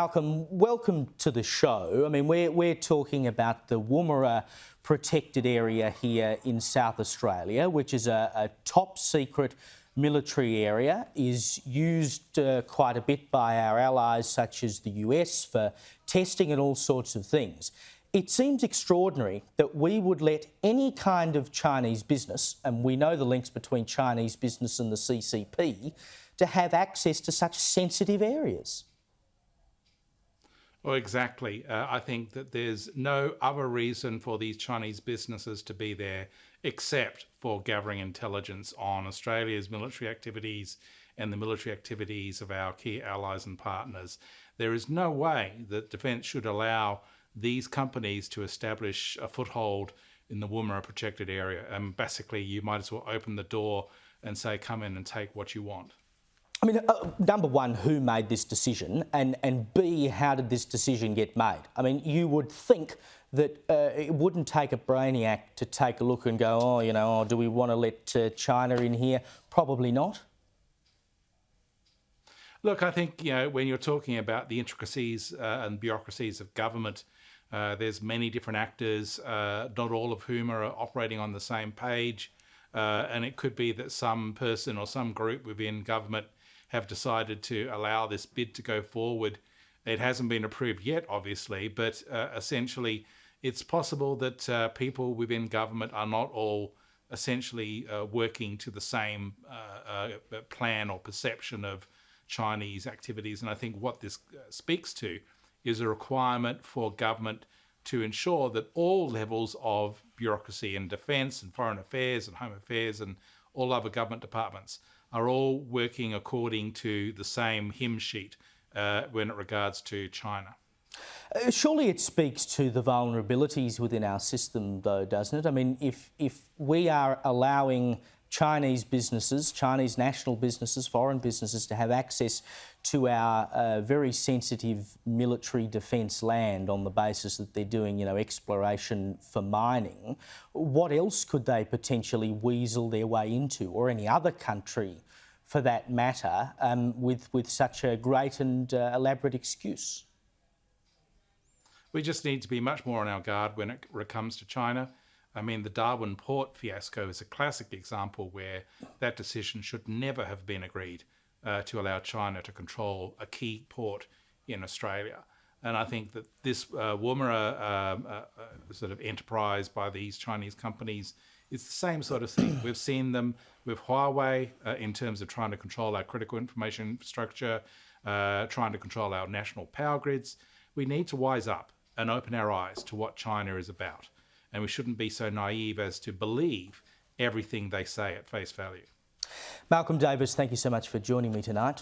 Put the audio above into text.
Malcolm, welcome to the show. I mean, we're talking about the Woomera protected area here in South Australia, which is a top secret military area, is used quite a bit by our allies such as the US for testing and all sorts of things. It seems extraordinary that we would let any kind of Chinese business, and we know the links between Chinese business and the CCP, to have access to such sensitive areas. Well, exactly. I think that there's no other reason for these Chinese businesses to be there except for gathering intelligence on Australia's military activities and the military activities of our key allies and partners. There is no way that defence should allow these companies to establish a foothold in the Woomera protected area. And basically, you might as well open the door and say, come in and take what you want. I mean, number one, who made this decision? And B, how did this decision get made? I mean, you would think that it wouldn't take a brainiac to take a look and go, do we want to let China in here? Probably not. Look, I think, when you're talking about the intricacies and bureaucracies of government, there's many different actors, not all of whom are operating on the same page. And it could be that some person or some group within government have decided to allow this bid to go forward. It hasn't been approved yet, obviously, but essentially it's possible that people within government are not all essentially working to the same plan or perception of Chinese activities. And I think what this speaks to is a requirement for government to ensure that all levels of bureaucracy and defence and foreign affairs and home affairs and all other government departments are all working according to the same hymn sheet when it regards to China. Surely it speaks to the vulnerabilities within our system, though, doesn't it? I mean, if we are allowing Chinese businesses, Chinese national businesses, foreign businesses to have access to our very sensitive military defence land on the basis that they're doing, exploration for mining, what else could they potentially weasel their way into, or any other country for that matter, with such a great and elaborate excuse? We just need to be much more on our guard when it comes to China. I mean, the Darwin port fiasco is a classic example where that decision should never have been agreed to allow China to control a key port in Australia. And I think that this Woomera sort of enterprise by these Chinese companies is the same sort of thing. We've seen them with Huawei in terms of trying to control our critical information infrastructure, trying to control our national power grids. We need to wise up and open our eyes to what China is about. And we shouldn't be so naive as to believe everything they say at face value. Malcolm Davis, thank you so much for joining me tonight.